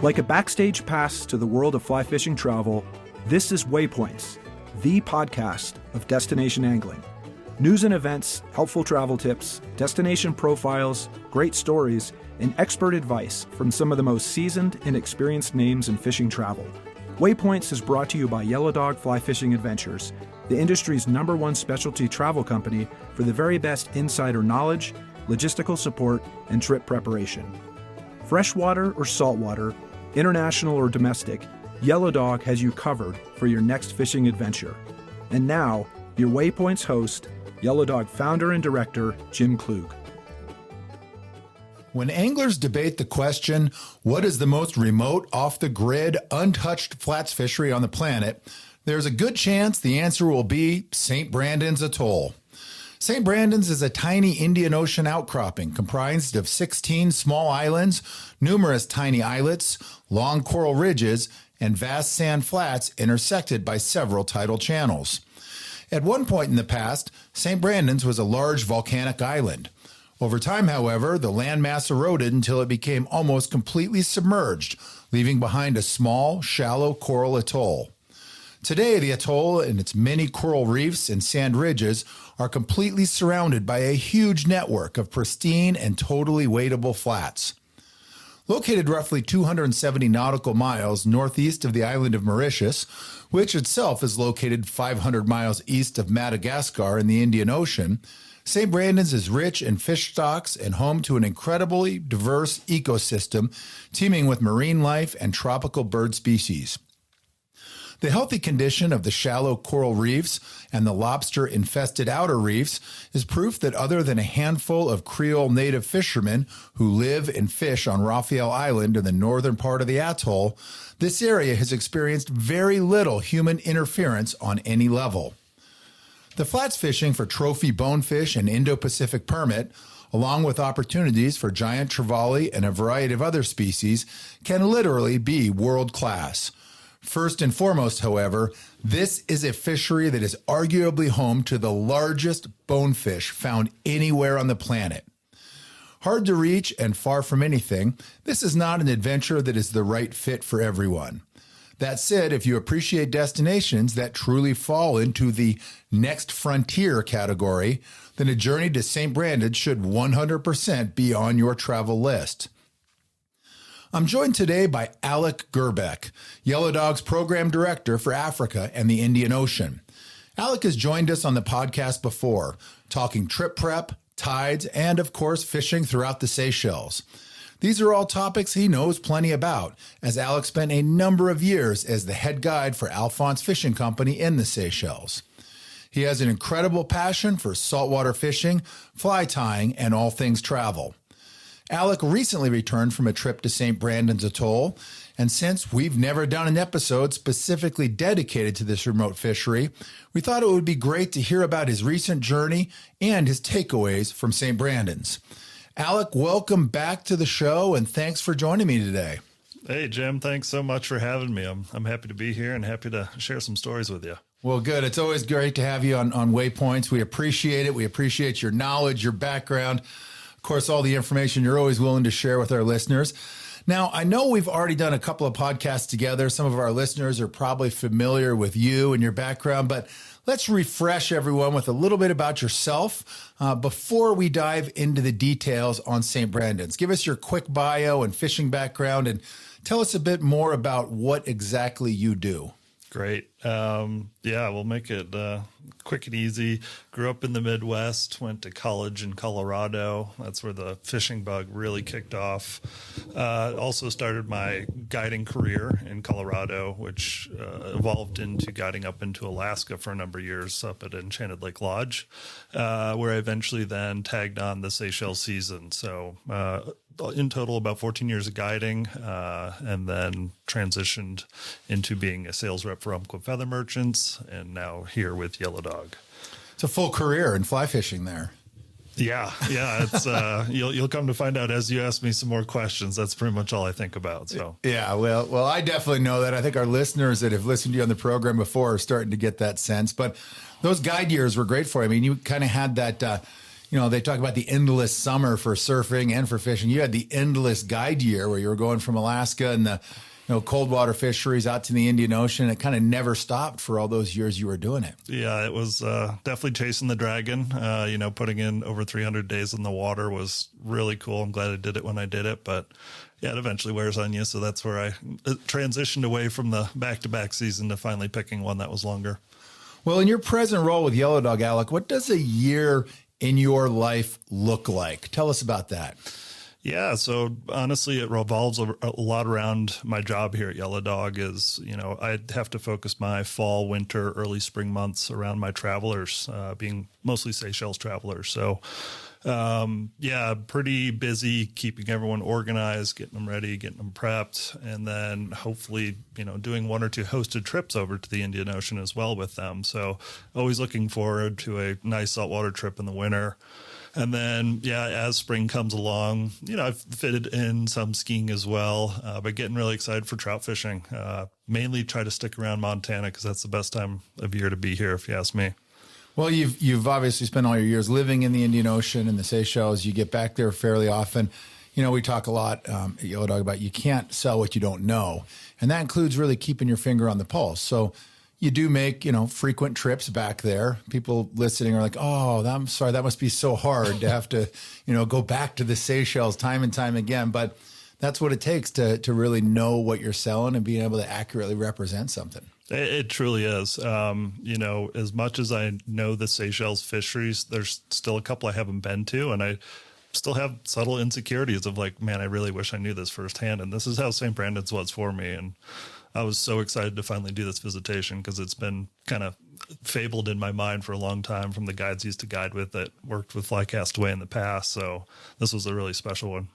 Like a backstage pass to the world of fly fishing travel, this is Waypoints, the podcast of destination angling. News and events, helpful travel tips, destination profiles, great stories, and expert advice from some of the most seasoned and experienced names in fishing travel. Waypoints is brought to you by Yellow Dog Fly Fishing Adventures, the industry's #1 specialty travel company for the very best insider knowledge, logistical support, and trip preparation. Freshwater or saltwater, international or domestic, Yellow Dog has you covered for your next fishing adventure. And now, your Waypoints host, Yellow Dog founder and director, Jim Klug. When anglers debate the question, what is the most remote, off-the-grid, untouched flats fishery on the planet, there's a good chance the answer will be St. Brandon's Atoll. St. Brandon's is a tiny Indian Ocean outcropping comprised of 16 small islands, numerous tiny islets, long coral ridges, and vast sand flats intersected by several tidal channels. At one point in the past, St. Brandon's was a large volcanic island. Over time, however, the landmass eroded until it became almost completely submerged, leaving behind a small, shallow coral atoll. Today, the atoll and its many coral reefs and sand ridges are completely surrounded by a huge network of pristine and totally wadeable flats. Located roughly 270 nautical miles northeast of the island of Mauritius, which itself is located 500 miles east of Madagascar in the Indian Ocean, St. Brandon's is rich in fish stocks and home to an incredibly diverse ecosystem teeming with marine life and tropical bird species. The healthy condition of the shallow coral reefs and the lobster-infested outer reefs is proof that other than a handful of Creole native fishermen who live and fish on Raphael Island in the northern part of the atoll, this area has experienced very little human interference on any level. The flats fishing for trophy bonefish and Indo-Pacific permit, along with opportunities for giant trevally and a variety of other species, can literally be world-class. First and foremost, however, this is a fishery that is arguably home to the largest bonefish found anywhere on the planet. Hard to reach and far from anything, this is not an adventure that is the right fit for everyone. That said, if you appreciate destinations that truly fall into the next frontier category, then a journey to St. Brandon should 100% be on your travel list. I'm joined today by ALEC GERBEC, Yellow Dog's program director for Africa and the Indian Ocean. ALEC has joined us on the podcast before, talking trip prep, tides, and of course, fishing throughout the Seychelles. These are all topics he knows plenty about, as ALEC spent a number of years as the head guide for Alphonse Fishing Company in the Seychelles. He has an incredible passion for saltwater fishing, fly tying, and all things travel. ALEC recently returned from a trip to St. Brandon's Atoll, and since we've never done an episode specifically dedicated to this remote fishery, we thought it would be great to hear about his recent journey and his takeaways from St. Brandon's. ALEC, welcome back to the show, and thanks for joining me today. Hey, Jim, thanks so much for having me. I'm happy to be here and happy to share some stories with you. Well, good. It's always great to have you on Waypoints. We appreciate it. We appreciate your knowledge, your background, of course, all the information you're always willing to share with our listeners. Now, I know we've already done a couple of podcasts together. Some of our listeners are probably familiar with you and your background, but let's refresh everyone with a little bit about yourself before we dive into the details on St. Brandon's. Give us your quick bio and fishing background and tell us a bit more about what exactly you do. Great. Yeah, we'll make it quick and easy. Grew up in the Midwest, went to college in Colorado. That's where the fishing bug really kicked off. Also started my guiding career in Colorado, which evolved into guiding up into Alaska for a number of years up at Enchanted Lake Lodge, where I eventually then tagged on the Seychelles season. So in total, about 14 years of guiding, and then transitioned into being a sales rep for Umpqua Feather Merchants, and now here with Yellow Dog. It's a full career in fly fishing there. Yeah. It's you'll come to find out as you ask me some more questions. That's pretty much all I think about. So yeah, well, I definitely know that. I think our listeners that have listened to you on the program before are starting to get that sense. But those guide years were great for you. I mean, you kind of had that. they talk about the endless summer for surfing and for fishing. You had the endless guide year where you were going from Alaska and the cold water fisheries out to the Indian Ocean. It kind of never stopped for all those years you were doing it. Yeah, it was definitely chasing the dragon. Putting in over 300 days in the water was really cool. I'm glad I did it when I did it, but yeah, it eventually wears on you. So that's where I transitioned away from the back-to-back season to finally picking one that was longer. Well, in your present role with Yellow Dog, ALEC, what does a year in your life look like? Tell us about that. Yeah, so honestly, it revolves a lot around my job here at Yellow Dog. I have to focus my fall, winter, early spring months around my travelers, being mostly Seychelles travelers. So, pretty busy keeping everyone organized, getting them ready, getting them prepped, and then hopefully, doing one or two hosted trips over to the Indian Ocean as well with them. So always looking forward to a nice saltwater trip in the winter. And then, as spring comes along, I've fitted in some skiing as well, but getting really excited for trout fishing. Mainly try to stick around Montana because that's the best time of year to be here, if you ask me. Well, you've obviously spent all your years living in the Indian Ocean and the Seychelles. You get back there fairly often. We talk a lot at Yellow Dog about you can't sell what you don't know. And that includes really keeping your finger on the pulse. So you do make, frequent trips back there. People listening are like, oh, I'm sorry, that must be so hard to have to, go back to the Seychelles time and time again. But that's what it takes to really know what you're selling and being able to accurately represent something. It truly is. As much as I know the Seychelles fisheries, there's still a couple I haven't been to, and I still have subtle insecurities of like, man, I really wish I knew this firsthand. And this is how St. Brandon's was for me. And I was so excited to finally do this visitation because it's been kind of fabled in my mind for a long time from the guides I used to guide with that worked with Fly Castaway in the past. So this was a really special one.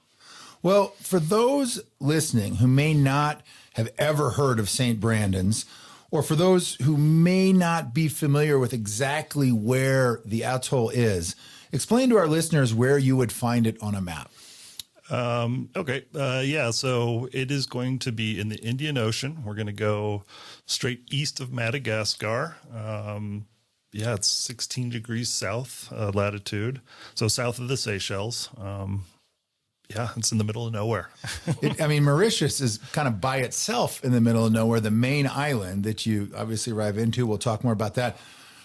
Well, for those listening who may not have ever heard of St. Brandon's, or for those who may not be familiar with exactly where the atoll is, explain to our listeners where you would find it on a map. Okay. So it is going to be in the Indian Ocean. We're going to go straight east of Madagascar. It's 16 degrees south latitude. So south of the Seychelles. It's in the middle of nowhere. Mauritius is kind of by itself in the middle of nowhere, the main island that you obviously arrive into. We'll talk more about that.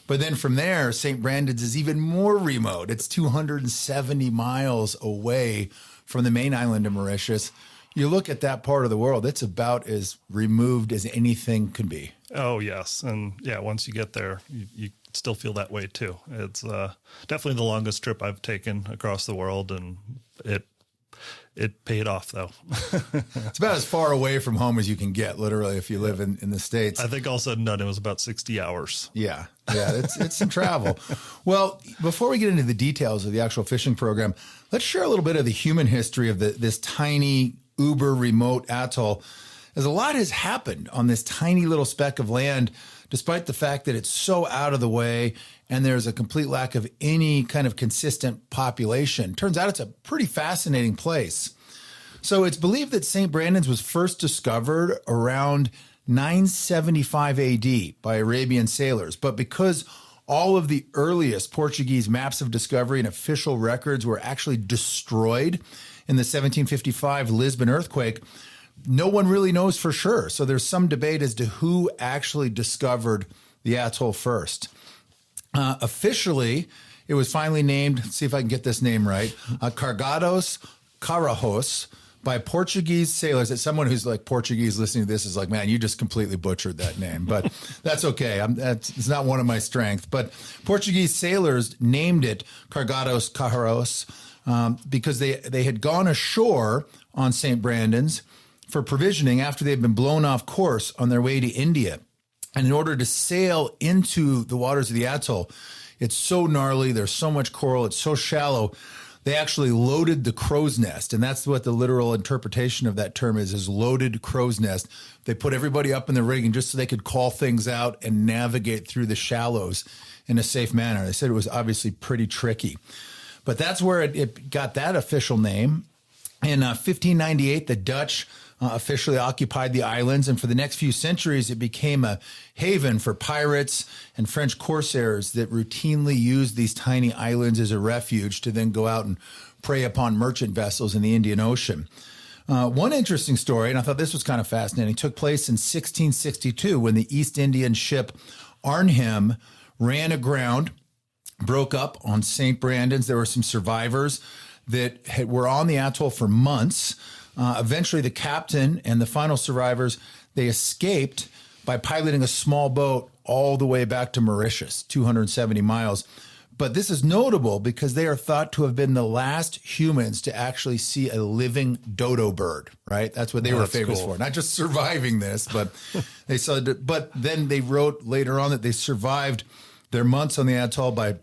But then from there, St. Brandon's is even more remote. It's 270 miles away from the main island of Mauritius. You look at that part of the world, it's about as removed as anything can be. Oh, yes. And once you get there, you still feel that way too. It's definitely the longest trip I've taken across the world, and it paid off though. It's about as far away from home as you can get, literally, if you live in the States. I think all said and done, it was about 60 hours. Yeah, it's some travel. Well, before we get into the details of the actual fishing program, let's share a little bit of the human history of this tiny, uber remote atoll, as a lot has happened on this tiny little speck of land, despite the fact that it's so out of the way and there's a complete lack of any kind of consistent population. Turns out it's a pretty fascinating place. So it's believed that St. Brandon's was first discovered around 975 AD by Arabian sailors. But because all of the earliest Portuguese maps of discovery and official records were actually destroyed in the 1755 Lisbon earthquake, no one really knows for sure. So there's some debate as to who actually discovered the atoll first. Officially, it was finally named, let's see if I can get this name right, Cargados Carajos, by Portuguese sailors. It's someone who's like Portuguese listening to this is like, man, you just completely butchered that name, but that's okay. It's not one of my strengths. But Portuguese sailors named it Cargados Carajos because they had gone ashore on St. Brandon's for provisioning after they had been blown off course on their way to India. And in order to sail into the waters of the atoll, it's so gnarly, there's so much coral, it's so shallow, they actually loaded the crow's nest. And that's what the literal interpretation of that term is loaded crow's nest. They put everybody up in the rigging just so they could call things out and navigate through the shallows in a safe manner. They said it was obviously pretty tricky. But that's where it got that official name. In 1598, the Dutch officially occupied the islands, and for the next few centuries, it became a haven for pirates and French corsairs that routinely used these tiny islands as a refuge to then go out and prey upon merchant vessels in the Indian Ocean. One interesting story, and I thought this was kind of fascinating, took place in 1662 when the East Indian ship Arnhem ran aground, broke up on St. Brandon's. There were some survivors that were on the atoll for months. Eventually, the captain and the final survivors, they escaped by piloting a small boat all the way back to Mauritius, 270 miles. But this is notable because they are thought to have been the last humans to actually see a living dodo bird, right? That's what they were famous for. Not just surviving this, but they saw. But then they wrote later on that they survived their months on the atoll by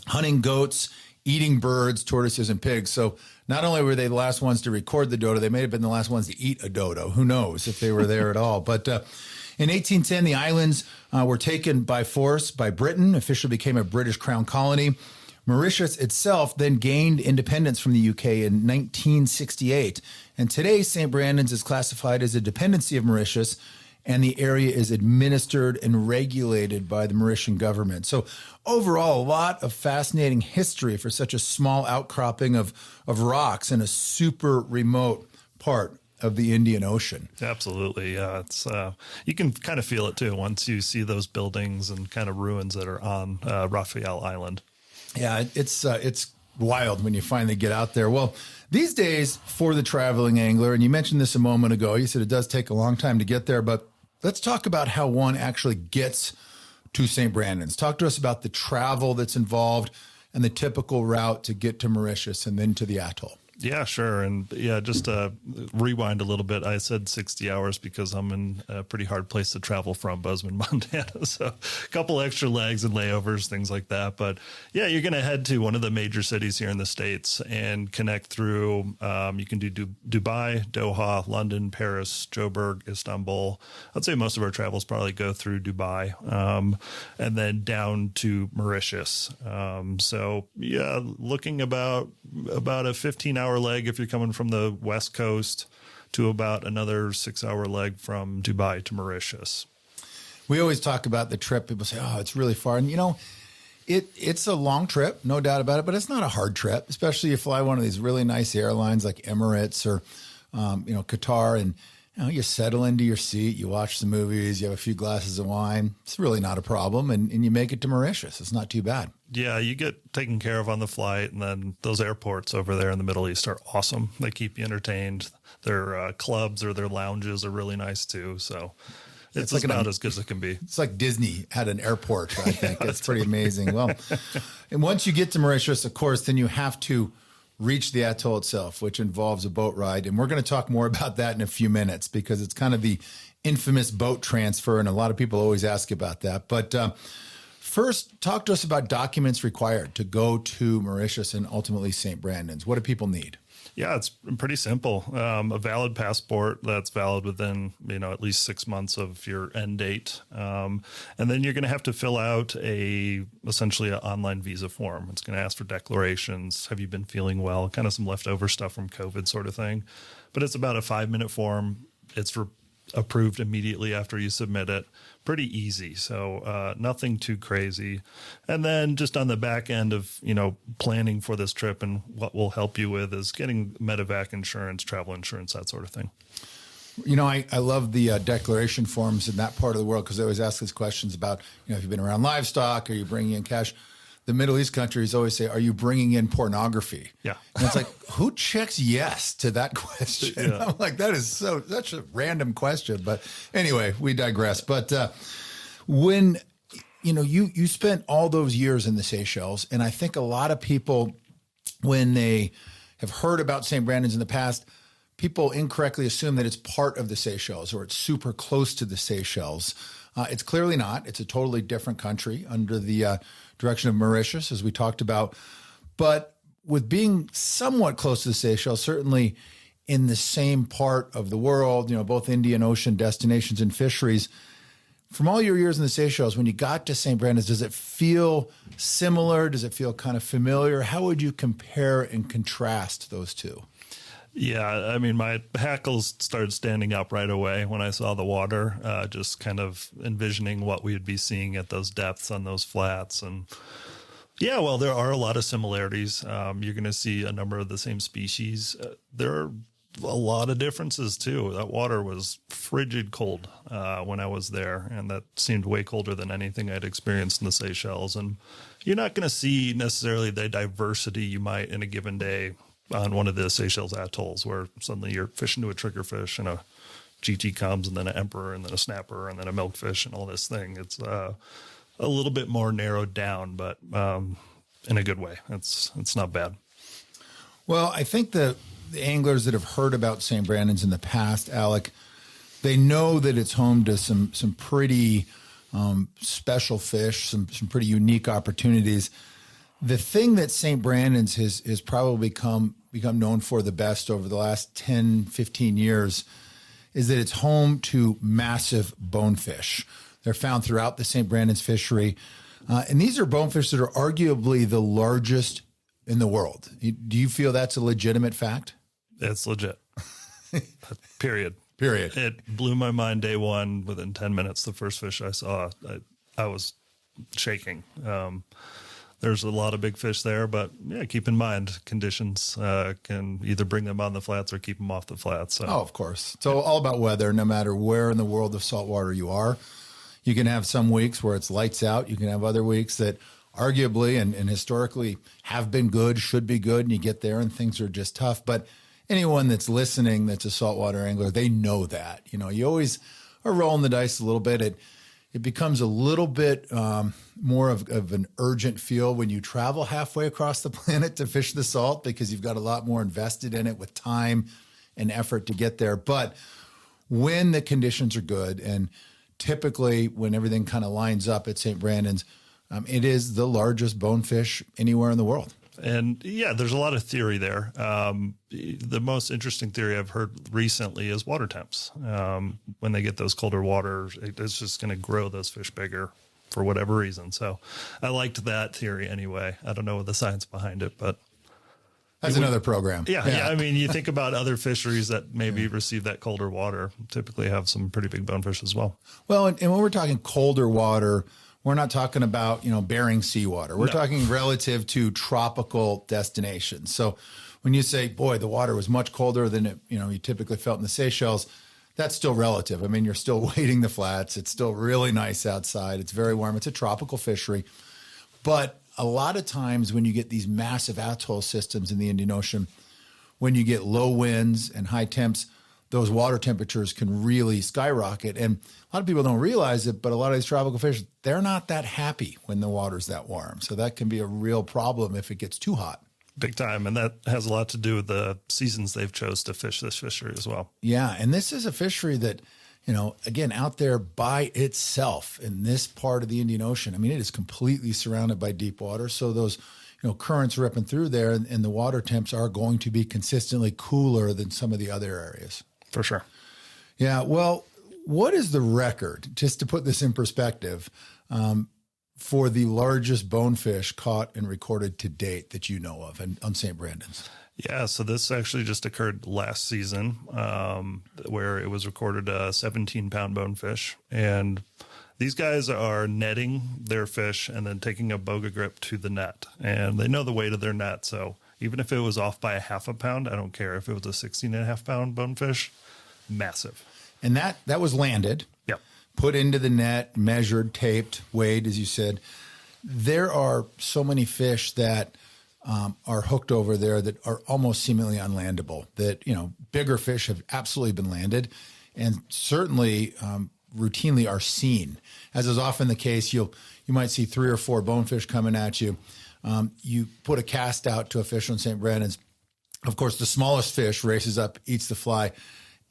hunting goats, eating birds, tortoises, and pigs. So not only were they the last ones to record the dodo, they may have been the last ones to eat a dodo. Who knows if they were there at all? But in 1810, the islands were taken by force by Britain, officially became a British crown colony. Mauritius itself then gained independence from the UK in 1968. And today, St. Brandon's is classified as a dependency of Mauritius, and the area is administered and regulated by the Mauritian government. So overall, a lot of fascinating history for such a small outcropping of rocks in a super remote part of the Indian Ocean. Absolutely. Yeah. It's, you can kind of feel it too once you see those buildings and kind of ruins that are on Raphael Island. Yeah, it's wild when you finally get out there. Well, these days for the traveling angler, and you mentioned this a moment ago, you said it does take a long time to get there, but let's talk about how one actually gets to St. Brandon's. Talk to us about the travel that's involved and the typical route to get to Mauritius and then to the atoll. Yeah, sure. And yeah, just to rewind a little bit, I said 60 hours because I'm in a pretty hard place to travel from, Bozeman, Montana. So a couple extra legs and layovers, things like that. But yeah, you're going to head to one of the major cities here in the States and connect through, you can do Dubai, Doha, London, Paris, Joburg, Istanbul. I'd say most of our travels probably go through Dubai, and then down to Mauritius. So yeah, looking about a 15-hour leg if you're coming from the West Coast to about another 6-hour leg from Dubai to Mauritius. We always talk about the trip. People say, oh, it's really far. And, you know, it's a long trip, no doubt about it, but it's not a hard trip, especially if you fly one of these really nice airlines like Emirates or, Qatar, and you settle into your seat, you watch the movies, you have a few glasses of wine. It's really not a problem, and you make it to Mauritius. It's not too bad. Yeah, you get taken care of on the flight, and then those airports over there in the Middle East are awesome. They keep you entertained. Their clubs or their lounges are really nice too. So it's like about as good as it can be. It's like Disney had an airport, I think. It's pretty amazing. Well, and once you get to Mauritius, of course, then you have to reach the atoll itself, which involves a boat ride. And we're going to talk more about that in a few minutes because it's kind of the infamous boat transfer, and a lot of people always ask about that. But first, talk to us about documents required to go to Mauritius and ultimately St. Brandon's. What do people need? Yeah, it's pretty simple. A valid passport that's valid within, at least 6 months of your end date. And then you're going to have to fill out essentially an online visa form. It's going to ask for declarations. Have you been feeling well? Kind of some leftover stuff from COVID sort of thing. But it's about a 5-minute form. It's approved immediately after you submit it. Pretty easy. So nothing too crazy. And then just on the back end of, planning for this trip, and what we'll help you with is getting medevac insurance, travel insurance, that sort of thing. I love the declaration forms in that part of the world because they always ask us questions about, if you've been around livestock, are you bringing in cash? The Middle East countries always say, are you bringing in pornography? Yeah. And it's like, who checks yes to that question? Yeah. I'm like, that is such a random question. But anyway, we digress. But when, you spent all those years in the Seychelles, and I think a lot of people, when they have heard about St. Brandon's in the past, people incorrectly assume that it's part of the Seychelles or it's super close to the Seychelles. It's clearly not. It's a totally different country under the direction of Mauritius, as we talked about. But with being somewhat close to the Seychelles, certainly in the same part of the world, both Indian Ocean destinations and fisheries, from all your years in the Seychelles, when you got to St. Brandon's, does it feel similar? Does it feel kind of familiar? How would you compare and contrast those two? Yeah, I mean, my hackles started standing up right away when I saw the water, just kind of envisioning what we would be seeing at those depths on those flats. And yeah, well, there are a lot of similarities. You're going to see a number of the same species. There are a lot of differences too. That water was frigid cold when I was there, and that seemed way colder than anything I'd experienced in the Seychelles. And you're not going to see necessarily the diversity you might in a given day on one of the Seychelles atolls, where suddenly you're fishing to a triggerfish and a GT comes, and then an emperor, and then a snapper, and then a milkfish, and all this thing. It's a little bit more narrowed down, but in a good way. It's not bad. Well, I think the anglers that have heard about St. Brandon's in the past, Alec, they know that it's home to some pretty special fish, some pretty unique opportunities. The thing that St. Brandon's has probably become known for the best over the last 10, 15 years is that it's home to massive bonefish. They're found throughout the St. Brandon's fishery. And these are bonefish that are arguably the largest in the world. Do you feel that's a legitimate fact? It's legit. Period. It blew my mind day one. Within 10 minutes, the first fish I saw, I was shaking. There's a lot of big fish there, but yeah, keep in mind conditions can either bring them on the flats or keep them off the flats. So. Oh, of course. So all about weather, no matter where in the world of saltwater you are. You can have some weeks where it's lights out. You can have other weeks that arguably and historically have been good, should be good, and you get there and things are just tough. But anyone that's listening that's a saltwater angler, they know that. You know, you always are rolling the dice a little bit. It becomes a little bit more of an urgent feel when you travel halfway across the planet to fish the salt, because you've got a lot more invested in it with time and effort to get there. But when the conditions are good, and typically when everything kind of lines up at St. Brandon's, it is the largest bonefish anywhere in the world. And yeah, there's a lot of theory there. The most interesting theory I've heard recently is water temps. When they get those colder waters, it's just going to grow those fish bigger for whatever reason. So I liked that theory anyway. I don't know the science behind it, but that's another program. Yeah. I mean, you think about other fisheries that maybe receive that colder water, typically have some pretty big bonefish as well. Well, and when we're talking colder water, we're not talking about, Bering seawater. We're talking relative to tropical destinations. So when you say, boy, the water was much colder than it, you typically felt in the Seychelles, that's still relative. I mean, you're still wading the flats. It's still really nice outside. It's very warm. It's a tropical fishery. But a lot of times when you get these massive atoll systems in the Indian Ocean, when you get low winds and high temps, those water temperatures can really skyrocket. And a lot of people don't realize it, but a lot of these tropical fish, they're not that happy when the water's that warm. So that can be a real problem if it gets too hot. Big time. And that has a lot to do with the seasons they've chose to fish this fishery as well. Yeah. And this is a fishery that, again, out there by itself in this part of the Indian Ocean. I mean, it is completely surrounded by deep water. So those, currents ripping through there, and the water temps are going to be consistently cooler than some of the other areas. For sure. Yeah. Well, what is the record, just to put this in perspective, for the largest bonefish caught and recorded to date that you know of on St. Brandon's? Yeah, so this actually just occurred last season, where it was recorded a 17-pound bonefish. And these guys are netting their fish and then taking a boga grip to the net. And they know the weight of their net, so even if it was off by a half a pound, I don't care. If it was a 16.5-pound bonefish, massive. And that was landed, Yep. put into the net, measured, taped, weighed, as you said. There are so many fish that are hooked over there that are almost seemingly unlandable, that, bigger fish have absolutely been landed and certainly routinely are seen. As is often the case, you might see 3 or 4 bonefish coming at you. You put a cast out to a fish on St. Brandon's. Of course, the smallest fish races up, eats the fly,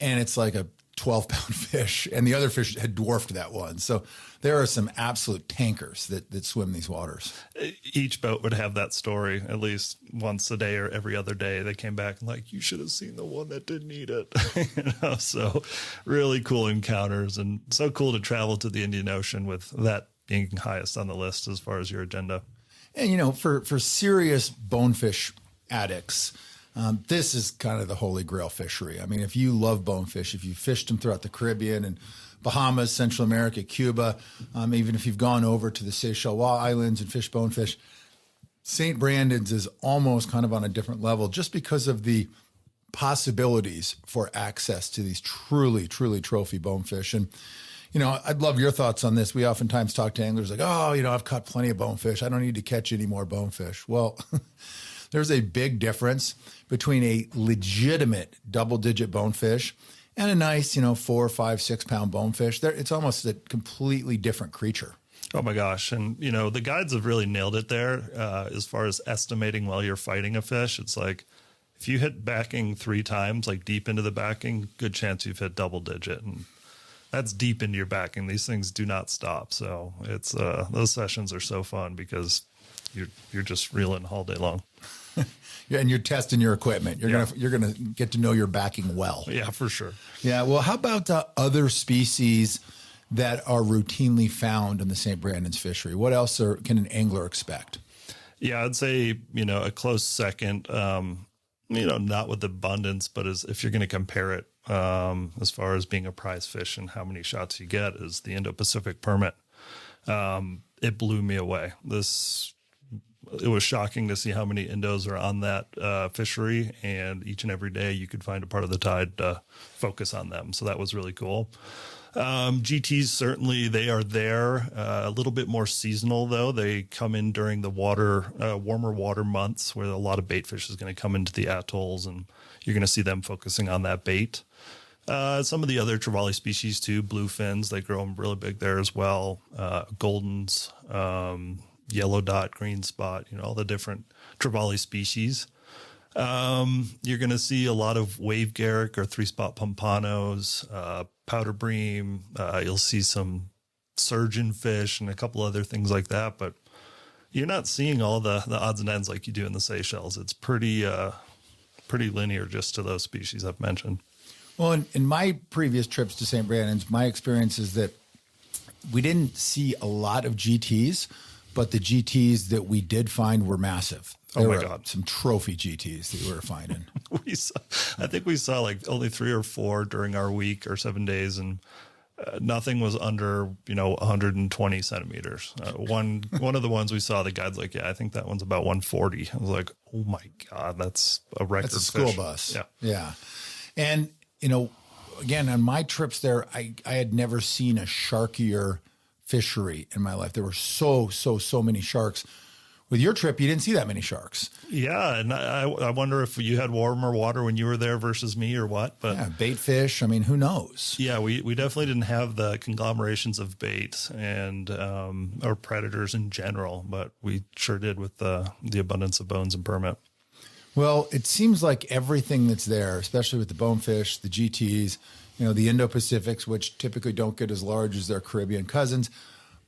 and it's like a 12-pound fish, and the other fish had dwarfed that one. So there are some absolute tankers that swim these waters. Each boat would have that story at least once a day or every other day. They came back and like, you should have seen the one that didn't eat it. So really cool encounters, and so cool to travel to the Indian Ocean with that being highest on the list as far as your agenda. And, for serious bonefish addicts, This is kind of the holy grail fishery. I mean, if you love bonefish, if you fished them throughout the Caribbean and Bahamas, Central America, Cuba, even if you've gone over to the Seychelles Islands and fished bonefish, St. Brandon's is almost kind of on a different level just because of the possibilities for access to these truly, truly trophy bonefish. And, you know, I'd love your thoughts on this. We oftentimes talk to anglers like, oh, you know, I've caught plenty of bonefish. I don't need to catch any more bonefish. Well, there's a big difference between a legitimate double-digit bonefish and a nice, you know, 4, 5, 6 pound bonefish. It's almost a completely different creature. Oh my gosh. And, you know, the guides have really nailed it there as far as estimating while you're fighting a fish. It's like if you hit backing 3 times, like deep into the backing, good chance you've hit double digit. And that's deep into your backing. These things do not stop. So it's those sessions are so fun because you're just reeling all day long. Yeah, and you're testing your equipment. You're gonna get to know your backing well. Yeah, for sure. Yeah. Well, how about other species that are routinely found in the St. Brandon's fishery? What else can an angler expect? Yeah, I'd say, you know, a close second, you know, not with abundance, but if you're going to compare it as far as being a prize fish and how many shots you get is the Indo-Pacific permit. It blew me away. It was shocking to see how many Indos are on that fishery, and each and every day you could find a part of the tide to focus on them. So that was really cool. GTs, certainly they are there, a little bit more seasonal though. They come in during the warmer water months where a lot of bait fish is going to come into the atolls, and you're going to see them focusing on that bait. Some of the other trevally species too, bluefins, they grow them really big there as well. Goldens, yellow dot, green spot, you know, all the different trevally species. You're going to see a lot of wave garrick or 3-spot pompanos, powder bream. You'll see some surgeon fish and a couple other things like that, but you're not seeing all the odds and ends like you do in the Seychelles. It's pretty linear just to those species I've mentioned. Well, in my previous trips to St. Brandon's, my experience is that we didn't see a lot of GTs, but the GTs that we did find were massive. There were God, some trophy GTs that we were finding. I think we saw like only 3 or 4 during our week or 7 days, and nothing was under 120 centimeters. One of the ones we saw, the guide's like, yeah, I think that one's about 140. I was like, oh my God, that's a record. That's a school fish. Bus. Yeah, and again, on my trips there, I had never seen a sharkier fishery in my life. There were so many sharks. With your trip, you didn't see that many sharks. Yeah, and I wonder if you had warmer water when you were there versus me or what. But yeah, bait fish. I mean, who knows? Yeah, we definitely didn't have the conglomerations of bait and or predators in general, but we sure did with the abundance of bones and permit. Well, it seems like everything that's there, especially with the bonefish, the GTs, the Indo-Pacifics, which typically don't get as large as their Caribbean cousins.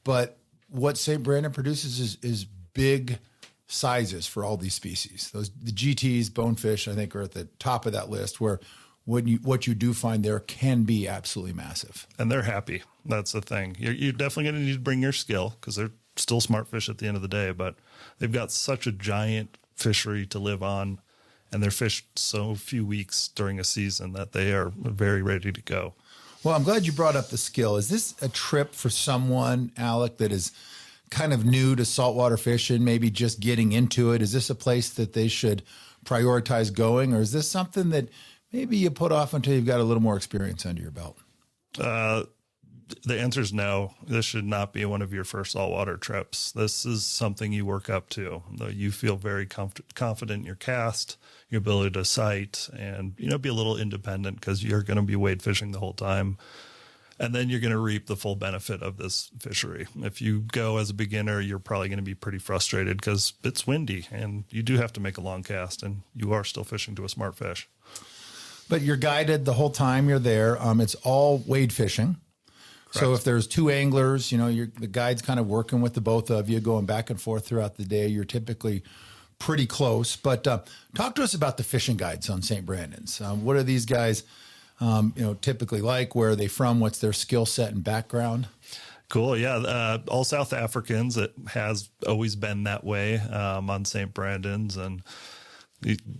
But what St. Brandon produces is big sizes for all these species. The GTs, bonefish, I think, are at the top of that list, where what you do find there can be absolutely massive. And they're happy. That's the thing. You're definitely going to need to bring your skill because they're still smart fish at the end of the day, but they've got such a giant fishery to live on, and they're fished so few weeks during a season that they are very ready to go. Well, I'm glad you brought up the skill. Is this a trip for someone, Alec, that is kind of new to saltwater fishing, maybe just getting into it? Is this a place that they should prioritize going, or is this something that maybe you put off until you've got a little more experience under your belt? The answer is no. This should not be one of your first saltwater trips. This is something you work up to. You feel very confident in your cast, your ability to sight, and be a little independent because you're going to be wade fishing the whole time. And then you're going to reap the full benefit of this fishery. If you go as a beginner, you're probably going to be pretty frustrated because it's windy and you do have to make a long cast, and you are still fishing to a smart fish. But you're guided the whole time you're there. It's all wade fishing. Correct. So if there's 2 anglers, the guide's kind of working with the both of you, going back and forth throughout the day. You're typically pretty close. But talk to us about the fishing guides on St. Brandon's. What are these guys typically like? Where are they from? What's their skill set and background? Cool. Yeah. All South Africans. It has always been that way on St. Brandon's. And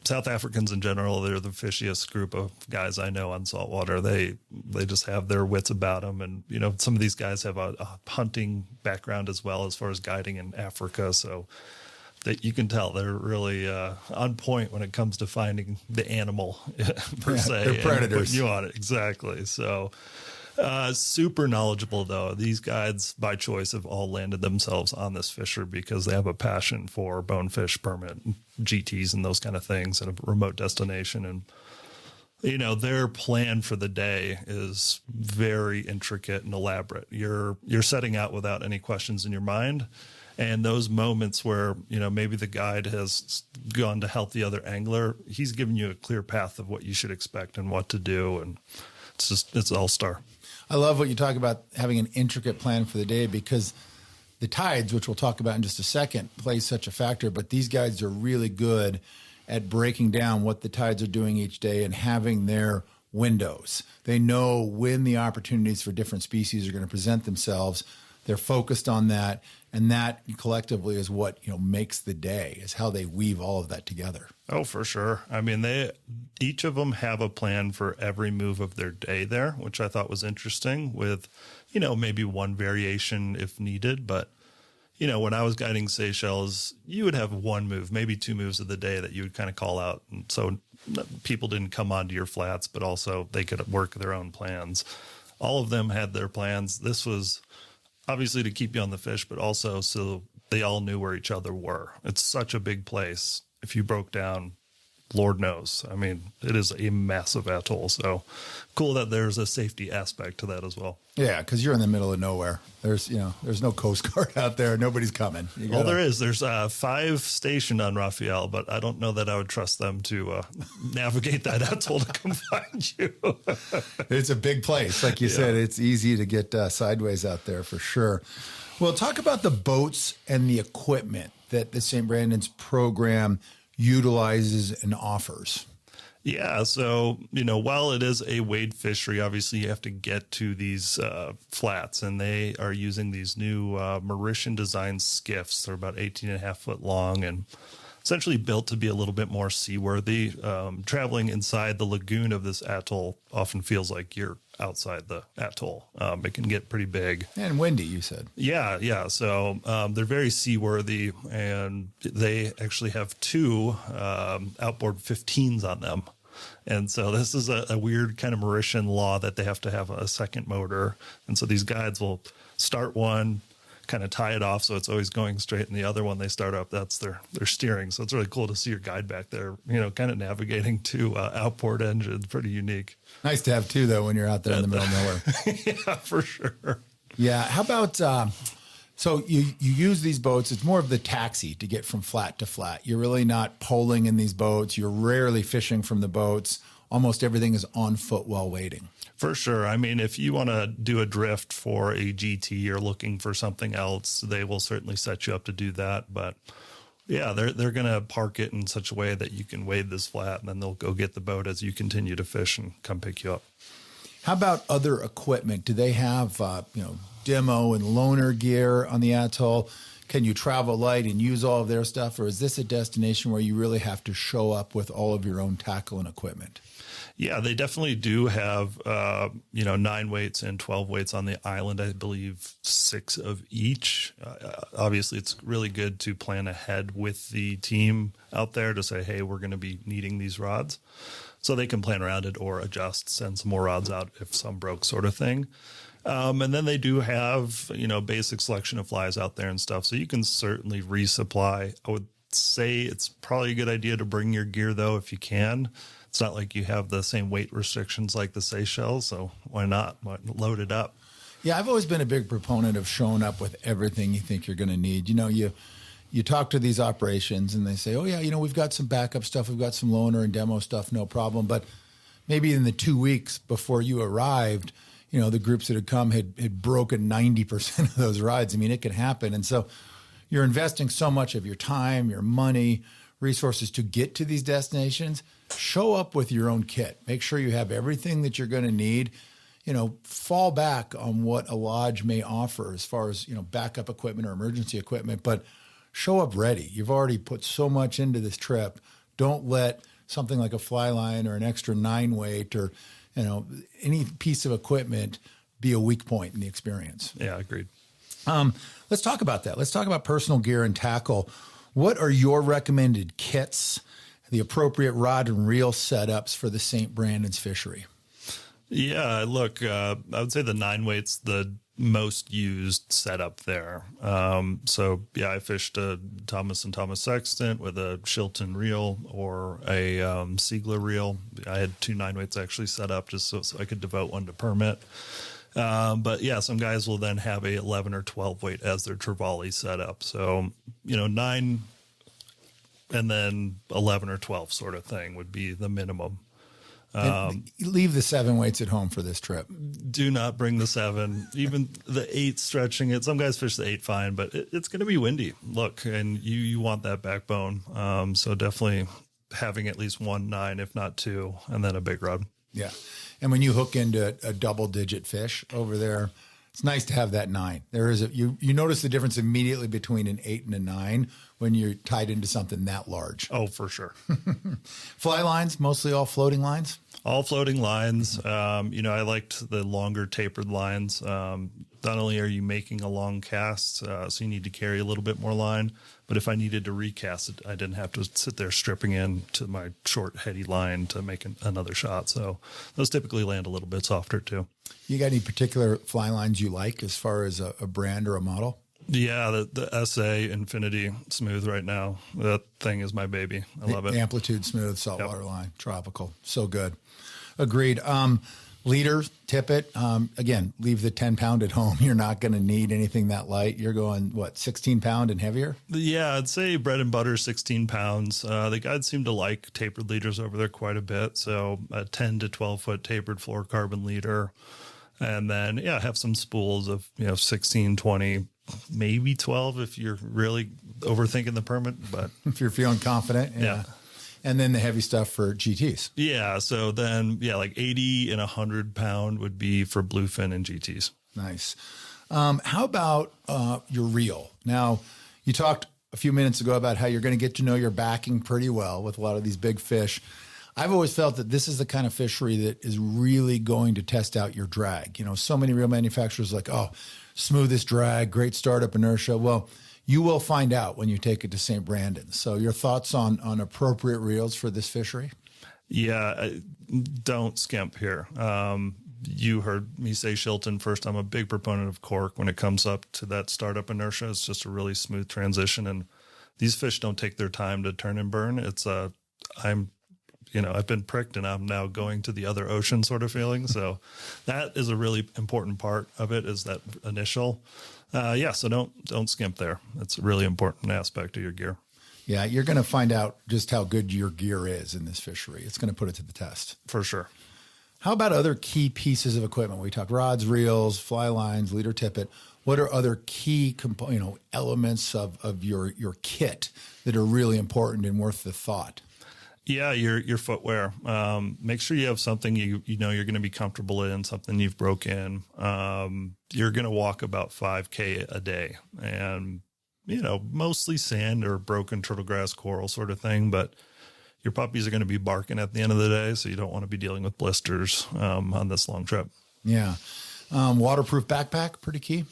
South Africans in general, they're the fishiest group of guys I know on saltwater. They just have their wits about them. And, some of these guys have a hunting background as well as far as guiding in Africa. So that you can tell they're really on point when it comes to finding the animal per se. They're predators. And putting you on it. Exactly. So super knowledgeable, though. These guides, by choice, have all landed themselves on this fisher because they have a passion for bonefish, permit, GTs, and those kind of things at a remote destination. And, their plan for the day is very intricate and elaborate. You're setting out without any questions in your mind. And those moments where, maybe the guide has gone to help the other angler, he's giving you a clear path of what you should expect and what to do. And it's all-star. I love what you talk about having an intricate plan for the day, because the tides, which we'll talk about in just a second, play such a factor. But these guys are really good at breaking down what the tides are doing each day and having their windows. They know when the opportunities for different species are going to present themselves. They're focused on that. And that collectively is what, makes the day, is how they weave all of that together. Oh, for sure. I mean, each of them have a plan for every move of their day there, which I thought was interesting, with, maybe one variation if needed. But, when I was guiding Seychelles, you would have one move, maybe two moves of the day that you would kind of call out. And so people didn't come onto your flats, but also they could work their own plans. All of them had their plans. This was obviously to keep you on the fish, but also so they all knew where each other were. It's such a big place. If you broke down, Lord knows. I mean, it is a massive atoll. So cool that there's a safety aspect to that as well. Yeah, because you're in the middle of nowhere. There's no Coast Guard out there. Nobody's coming. Well, there is. There's 5 stationed on Raphael, but I don't know that I would trust them to navigate that atoll to come find you. It's a big place. Like you said, it's easy to get sideways out there for sure. Well, talk about the boats and the equipment that the St. Brandon's program utilizes and offers. Yeah. So, while it is a wade fishery, obviously you have to get to these flats, and they are using these new Mauritian designed skiffs. They're about 18.5 foot long and essentially built to be a little bit more seaworthy. Traveling inside the lagoon of this atoll often feels like you're outside the atoll. It can get pretty big. And windy, you said. Yeah. So they're very seaworthy, and they actually have 2 outboard 15s on them. And so this is a weird kind of Mauritian law that they have to have a second motor. And so these guides will start one, kind of tie it off so it's always going straight, and the other one they start up, that's their steering. So it's really cool to see your guide back there, kind of navigating 2 outboard engines. Pretty unique. Nice to have 2, though, when you're out there in the middle of nowhere. Yeah, for sure. Yeah. How about, so you use these boats, it's more of the taxi to get from flat to flat. You're really not poling in these boats. You're rarely fishing from the boats. Almost everything is on foot while waiting. For sure. I mean, if you want to do a drift for a GT or looking for something else, they will certainly set you up to do that. But yeah, they're going to park it in such a way that you can wade this flat, and then they'll go get the boat as you continue to fish and come pick you up. How about other equipment? Do they have, demo and loaner gear on the atoll? Can you travel light and use all of their stuff? Or is this a destination where you really have to show up with all of your own tackle and equipment? Yeah, they definitely do have, 9 weights and 12 weights on the island. I believe 6 of each. Obviously, it's really good to plan ahead with the team out there to say, hey, we're going to be needing these rods. So they can plan around it or adjust, send some more rods out if some broke, sort of thing. And then they do have, basic selection of flies out there and stuff. So you can certainly resupply. I would say it's probably a good idea to bring your gear, though, if you can. It's not like you have the same weight restrictions like the Seychelles, so why not? Load it up. Yeah, I've always been a big proponent of showing up with everything you think you're going to need. You talk to these operations and they say, oh, yeah, we've got some backup stuff. We've got some loaner and demo stuff, no problem. But maybe in the 2 weeks before you arrived, the groups that had come had broken 90% of those rides. I mean, it can happen. And so you're investing so much of your time, your money, resources to get to these destinations. Show up with your own kit. Make sure you have everything that you're going to need. Fall back on what a lodge may offer as far as, backup equipment or emergency equipment, but show up ready. You've already put so much into this trip. Don't let something like a fly line or an extra 9 weight or, any piece of equipment be a weak point in the experience. Yeah, agreed. Let's talk about that. Let's talk about personal gear and tackle. What are your recommended kits, the appropriate rod and reel setups for the St. Brandon's fishery? Yeah, look, I would say the 9 weight's the most used setup there. So yeah, I fished a Thomas & Thomas sextant with a Shilton reel or a Siegler reel. I had 2 9 weights actually set up just so I could devote one to permit. But yeah, some guys will then have a 11 or 12 weight as their trevally setup. So, 9 and then 11 or 12 sort of thing would be the minimum. Leave the 7 weights at home for this trip. Do not bring the 7, even the 8 stretching it. Some guys fish the 8 fine, but it's going to be windy. Look, and you want that backbone. So definitely having at least 1 9, if not 2, and then a big rod. Yeah. And when you hook into a double-digit fish over there, it's nice to have that 9. There is you notice the difference immediately between an 8 and a 9 when you're tied into something that large. Oh, for sure. Fly lines, mostly all floating lines? All floating lines. I liked the longer tapered lines. Not only are you making a long cast, so you need to carry a little bit more line, but if I needed to recast it, I didn't have to sit there stripping in to my short heady line to make another shot. So those typically land a little bit softer too. You got any particular fly lines you like as far as a brand or a model? Yeah, the SA Infinity Smooth right now. That thing is my baby. I love it. Amplitude smooth saltwater line, tropical, so good. Agreed. Leader, tippet. Again, leave the 10-pound at home. You're not going to need anything that light. You're going 16-pound and heavier? Yeah, I'd say bread and butter, 16 pounds. The guides seem to like tapered leaders over there quite a bit. So a 10 to 12 foot tapered fluorocarbon leader. And then, have some spools of, 16, 20, maybe 12 if you're really overthinking the permit. But if you're feeling confident, yeah. And then the heavy stuff for GTs. Yeah. So then, like 80 and 100 pound would be for bluefin and GTs. Nice. How about your reel? Now, you talked a few minutes ago about how you're going to get to know your backing pretty well with a lot of these big fish. I've always felt that this is the kind of fishery that is really going to test out your drag. So many reel manufacturers smoothest drag, great startup inertia. Well, you will find out when you take it to St. Brandon's. So your thoughts on appropriate reels for this fishery? Yeah, don't skimp here. You heard me say Shilton first. I'm a big proponent of cork when it comes up to that startup inertia. It's just a really smooth transition. And these fish don't take their time to turn and burn. I've been pricked and I'm now going to the other ocean sort of feeling. So that is a really important part of it, is that initial. So don't skimp there. It's a really important aspect of your gear. Yeah, you're going to find out just how good your gear is in this fishery. It's going to put it to the test. For sure. How about other key pieces of equipment? We talked rods, reels, fly lines, leader tippet. What are other key elements of your kit that are really important and worth the thought? Yeah, your footwear. Make sure you have something you're going to be comfortable in, something you've broke in. You're going to walk about 5K a day, and mostly sand or broken turtle grass, coral sort of thing. But your puppies are going to be barking at the end of the day, so you don't want to be dealing with blisters on this long trip. Yeah, waterproof backpack, pretty key.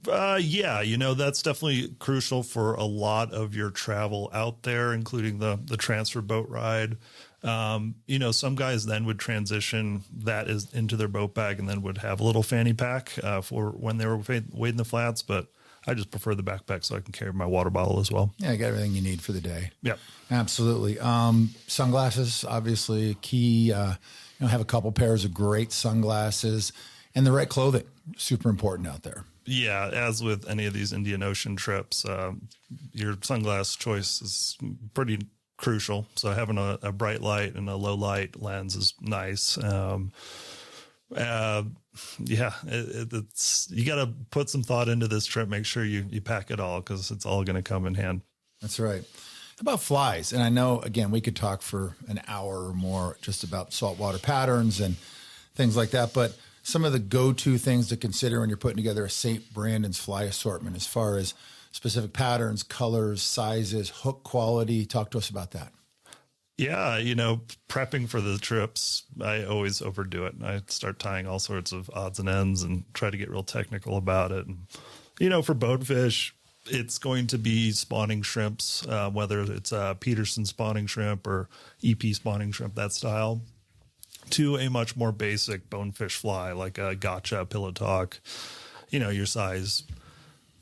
That's definitely crucial for a lot of your travel out there, including the transfer boat ride. Some guys then would transition that into their boat bag and then would have a little fanny pack for when they were wading the flats. But I just prefer the backpack so I can carry my water bottle as well. Yeah, I got everything you need for the day. Yep. Absolutely. Sunglasses, obviously key. Have a couple pairs of great sunglasses and the right clothing. Super important out there. Yeah, as with any of these Indian Ocean trips, your sunglass choice is pretty crucial. So having a bright light and a low light lens is nice. It's you got to put some thought into this trip. Make sure you pack it all because it's all going to come in hand. That's right. How about flies? And I know, again, we could talk for an hour or more just about saltwater patterns and things like that, but some of the go-to things to consider when you're putting together a St. Brandon's fly assortment as far as specific patterns, colors, sizes, hook quality. Talk to us about that. Yeah, prepping for the trips, I always overdo it. I start tying all sorts of odds and ends and try to get real technical about it. And, for bonefish, it's going to be spawning shrimps, whether it's Peterson spawning shrimp or EP spawning shrimp, that style, to a much more basic bonefish fly like a gotcha, pillow talk, your size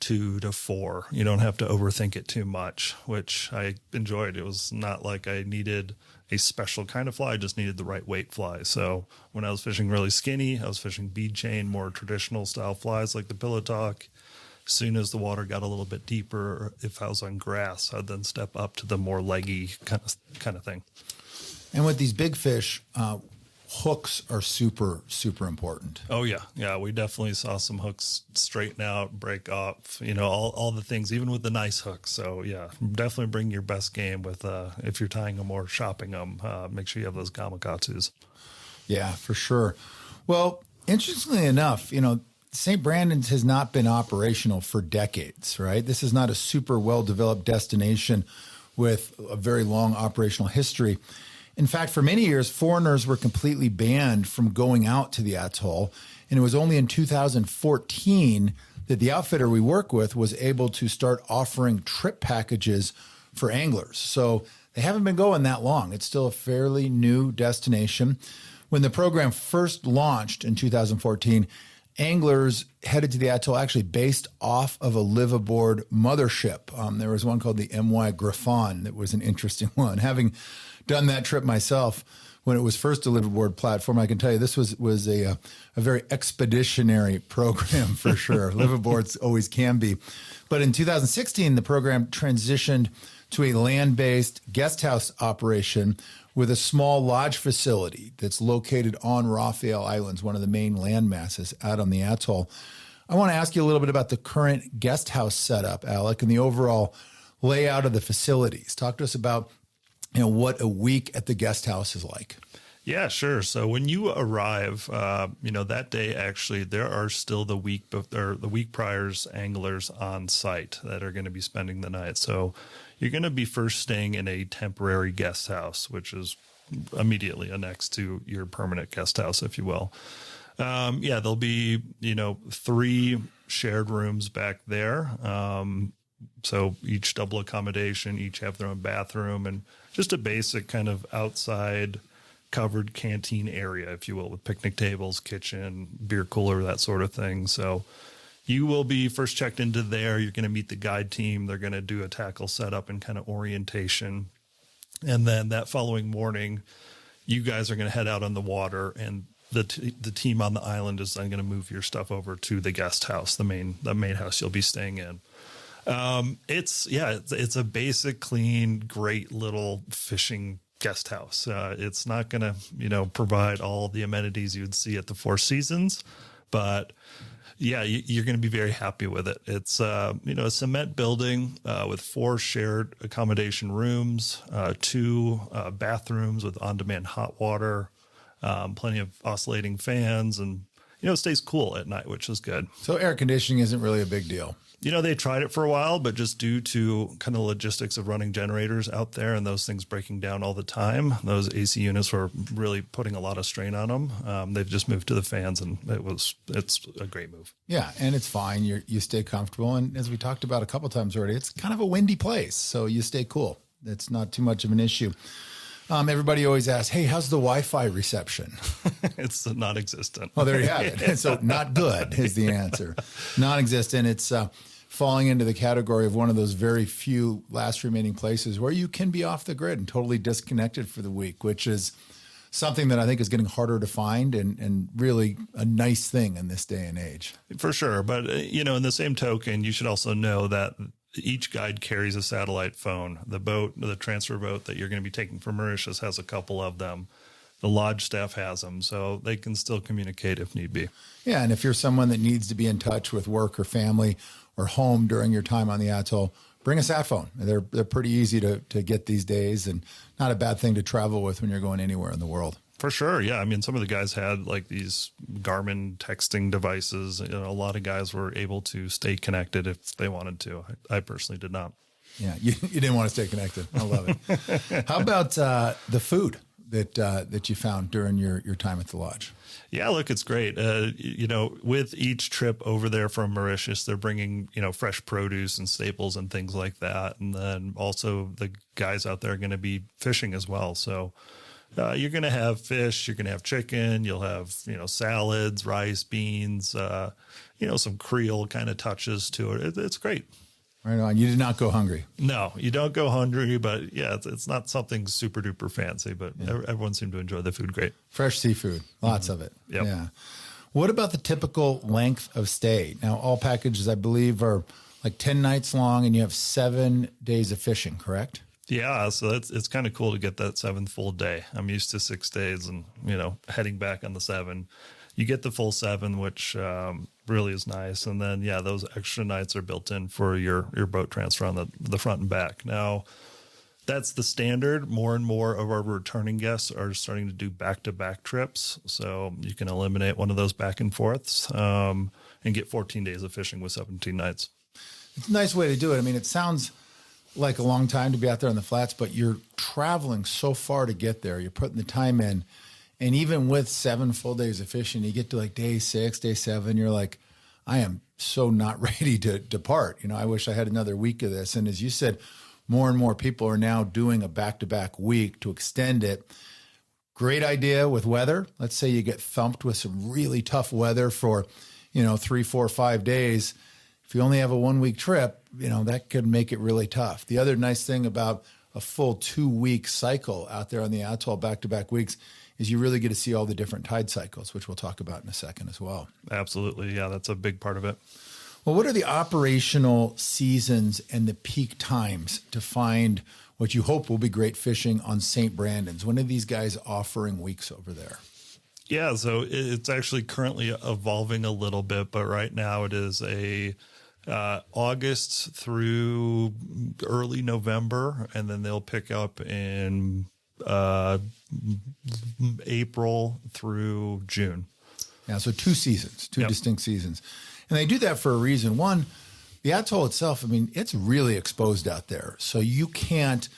2 to 4. You don't have to overthink it too much, which I enjoyed. It was not like I needed a special kind of fly. I just needed the right weight fly. So when I was fishing really skinny, I was fishing bead chain, more traditional style flies like the pillow talk. As soon as the water got a little bit deeper, or if I was on grass, I'd then step up to the more leggy kind of thing. And with these big fish, hooks are super, super important. Oh, yeah. Yeah, we definitely saw some hooks straighten out, break off, all the things, even with the nice hooks. So, yeah, definitely bring your best game with if you're tying them or shopping them. Make sure you have those gamakatsus. Yeah, for sure. Well, interestingly enough, St. Brandon's has not been operational for decades, right? This is not a super well-developed destination with a very long operational history. In fact, for many years, foreigners were completely banned from going out to the atoll. And it was only in 2014 that the outfitter we work with was able to start offering trip packages for anglers. So they haven't been going that long. It's still a fairly new destination. When the program first launched in 2014, anglers headed to the atoll actually based off of a live-aboard mothership. There was one called the M.Y. Griffon that was an interesting one. Having done that trip myself when it was first a live-aboard platform, I can tell you this was a very expeditionary program for sure. Live-aboards always can be. But in 2016, the program transitioned to a land-based guest house operation with a small lodge facility that's located on Raphael Islands, one of the main land masses out on the atoll. I want to ask you a little bit about the current guest house setup, Alec, and the overall layout of the facilities. Talk to us about what a week at the guest house is like. Yeah, sure. So when you arrive, that day, actually, there are still the week prior's anglers on site that are going to be spending the night. So you're going to be first staying in a temporary guest house, which is immediately annexed to your permanent guest house, if you will. There'll be, 3 shared rooms back there. So each double accommodation, each have their own bathroom and just a basic kind of outside covered canteen area, if you will, with picnic tables, kitchen, beer cooler, that sort of thing. So you will be first checked into there. You're going to meet the guide team. They're going to do a tackle setup and kind of orientation. And then that following morning, you guys are going to head out on the water, and the team on the island is then going to move your stuff over to the guest house, the main house you'll be staying in. It's a basic, clean, great little fishing guest house. It's not going to, provide all the amenities you would see at the Four Seasons, but yeah, you're going to be very happy with it. It's, a cement building, with 4 shared accommodation rooms, 2 bathrooms with on-demand hot water, plenty of oscillating fans, and, it stays cool at night, which is good. So air conditioning isn't really a big deal. They tried it for a while, but just due to kind of logistics of running generators out there and those things breaking down all the time, those AC units were really putting a lot of strain on them. They've just moved to the fans, and it's a great move. Yeah, and it's fine. You stay comfortable. And as we talked about a couple of times already, it's kind of a windy place, so you stay cool. It's not too much of an issue. Everybody always asks, hey, how's the Wi-Fi reception? It's non-existent. Oh, there you have it. So not good is the answer. Non-existent. It's falling into the category of one of those very few last remaining places where you can be off the grid and totally disconnected for the week, which is something that I think is getting harder to find and really a nice thing in this day and age. For sure. But, in the same token, you should also know that each guide carries a satellite phone. The transfer boat that you're going to be taking from Mauritius has a couple of them. The lodge staff has them, so they can still communicate if need be. Yeah, and if you're someone that needs to be in touch with work or family or home during your time on the atoll, bring a sat phone. They're pretty easy to get these days, and not a bad thing to travel with when you're going anywhere in the world. For sure, yeah. I mean, some of the guys had like these Garmin texting devices. A lot of guys were able to stay connected if they wanted to. I personally did not. Yeah, you didn't want to stay connected. I love it. How about the food that you found during your time at the lodge? Yeah, look, it's great. With each trip over there from Mauritius, they're bringing, fresh produce and staples and things like that. And then also the guys out there are going to be fishing as well. So you're going to have fish, you're going to have chicken, you'll have, salads, rice, beans, some Creole kind of touches to it. It's great. Right on. You did not go hungry. No, you don't go hungry, but yeah, it's not something super duper fancy, but everyone seemed to enjoy the food great. Fresh seafood, lots of it. Yep. Yeah. What about the typical length of stay? Now, all packages, I believe, are like 10 nights long, and you have 7 days of fishing, correct? Yeah, so it's kind of cool to get that 7th full day. I'm used to 6 days and, heading back on the 7. You get the full 7, which really is nice. And then, those extra nights are built in for your boat transfer on the front and back. Now, that's the standard. More and more of our returning guests are starting to do back-to-back trips. So you can eliminate one of those back and forths and get 14 days of fishing with 17 nights. It's a nice way to do it. I mean, it sounds like a long time to be out there on the flats, but you're traveling so far to get there. You're putting the time in. And even with 7 full days of fishing, you get to like day 6, day 7, you're like, I am so not ready to depart. I wish I had another week of this. And as you said, more and more people are now doing a back-to-back week to extend it. Great idea with weather. Let's say you get thumped with some really tough weather for, 3, 4, 5 days. If you only have a 1-week trip, that could make it really tough. The other nice thing about a full 2-week cycle out there on the atoll, back-to-back weeks, is you really get to see all the different tide cycles, which we'll talk about in a second as well. Absolutely. Yeah, that's a big part of it. Well, what are the operational seasons and the peak times to find what you hope will be great fishing on St. Brandon's? When are these guys offering weeks over there? Yeah, so it's actually currently evolving a little bit, but right now it is August through early November, and then they'll pick up in April through June. Yeah, so 2 seasons, 2 distinct seasons. And they do that for a reason. One, the atoll itself, it's really exposed out there. So you can't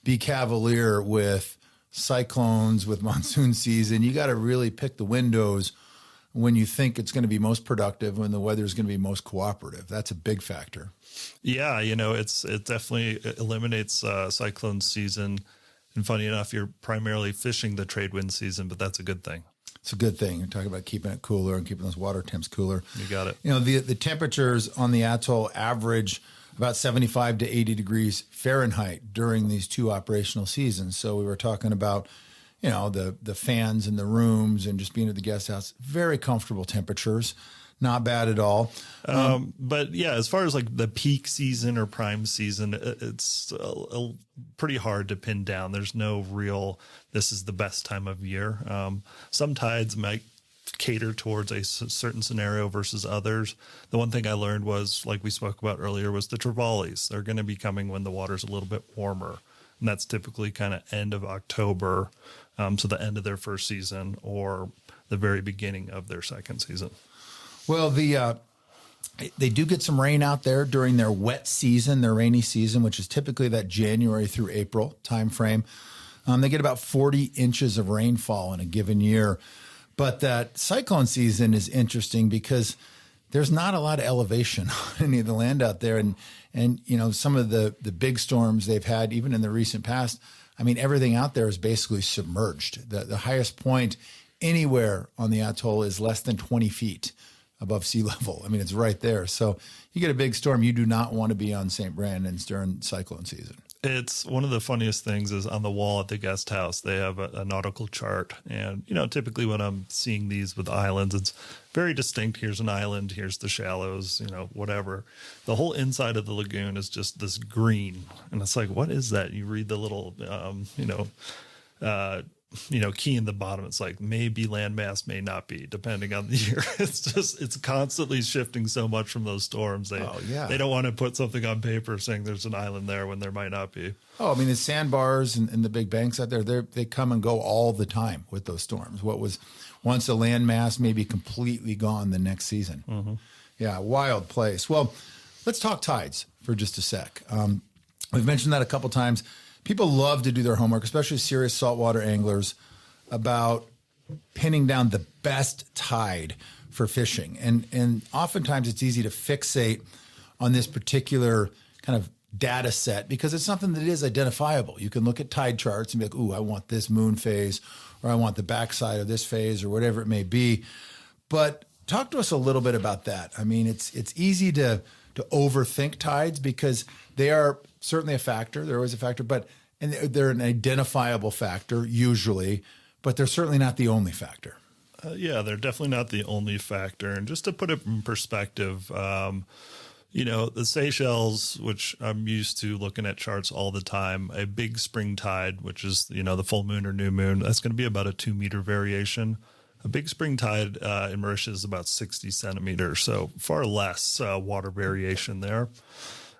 be cavalier with cyclones, with monsoon season. You got to really pick the windows when you think it's going to be most productive, when the weather is going to be most cooperative. That's a big factor. Yeah, it definitely eliminates cyclone season. And funny enough, you're primarily fishing the trade wind season, but that's a good thing. It's a good thing. You're talking about keeping it cooler and keeping those water temps cooler. You got it. The temperatures on the atoll average about 75 to 80 degrees Fahrenheit during these 2 operational seasons. So we were talking about, the fans in the rooms and just being at the guest house, very comfortable temperatures. Not bad at all. But yeah, as far as like the peak season or prime season, it's pretty hard to pin down. There's no real, this is the best time of year. Some tides might cater towards a certain scenario versus others. The one thing I learned was, like we spoke about earlier, was the trevallies. They're going to be coming when the water's a little bit warmer. And that's typically kind of end of October. So the end of their first season or the very beginning of their second season. Well, they do get some rain out there during their wet season, their rainy season, which is typically that January through April timeframe. They get about 40 inches of rainfall in a given year. But that cyclone season is interesting because there's not a lot of elevation on any of the land out there. And some of the big storms they've had, even in the recent past, everything out there is basically submerged. The highest point anywhere on the atoll is less than 20 feet above sea level. It's right there. So you get a big storm, you do not want to be on St. Brandon's during cyclone season. It's one of the funniest things is on the wall at the guest house, they have a nautical chart. And, typically when I'm seeing these with islands, it's very distinct. Here's an island, here's the shallows, whatever. The whole inside of the lagoon is just this green. And it's like, what is that? You read the little, key in the bottom. It's like maybe landmass, may not be, depending on the year. It's constantly shifting so much from those storms. They don't want to put something on paper saying there's an island there when there might not be. Oh, the sandbars and the big banks out there, they come and go all the time with those storms. What was once a landmass may be completely gone the next season. Mm-hmm. Yeah, wild place. Well, let's talk tides for just a sec. We've mentioned that a couple times. People love to do their homework, especially serious saltwater anglers, about pinning down the best tide for fishing. And oftentimes it's easy to fixate on this particular kind of data set because it's something that is identifiable. You can look at tide charts and be like, ooh, I want this moon phase, or I want the backside of this phase, or whatever it may be. But talk to us a little bit about that. I mean, it's easy to overthink tides because they are certainly a factor. They're always a factor, and they're an identifiable factor usually, but they're certainly not the only factor. Yeah, they're definitely not the only factor. And just to put it in perspective, the Seychelles, which I'm used to looking at charts all the time, a big spring tide, which is, the full moon or new moon, that's going to be about a 2-meter variation. A big spring tide in Mauritius is about 60 centimeters, so far less water variation there.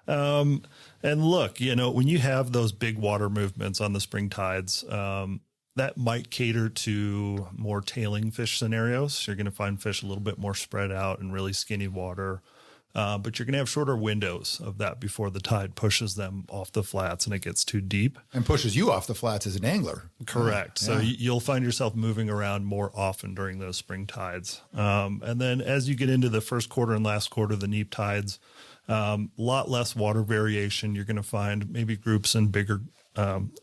And look, when you have those big water movements on the spring tides, that might cater to more tailing fish scenarios. You're going to find fish a little bit more spread out in really skinny water. But you're going to have shorter windows of that before the tide pushes them off the flats and it gets too deep. And pushes you off the flats as an angler. Correct. So you'll find yourself moving around more often during those spring tides. And then as you get into the first quarter and last quarter, the neap tides, a lot less water variation. You're going to find maybe groups in bigger,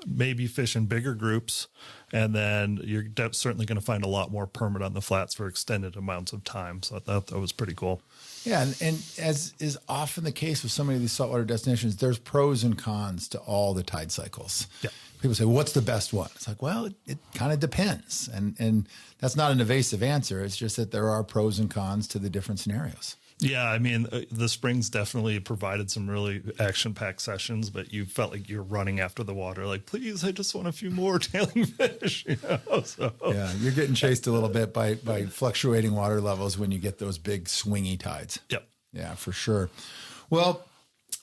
maybe fish in bigger groups. And then you're certainly going to find a lot more permit on the flats for extended amounts of time. So I thought that was pretty cool. Yeah, and as is often the case with so many of these saltwater destinations, there's pros and cons to all the tide cycles. Yeah. People say, what's the best one? It's like, well, it kind of depends. And that's not an evasive answer. It's just that there are pros and cons to the different scenarios. Yeah, I mean, the springs definitely provided some really action-packed sessions, but you felt like you're running after the water. Like, please, I just want a few more tailing fish. So. Yeah, you're getting chased a little bit by fluctuating water levels when you get those big swingy tides. Yep. Yeah, for sure. Well,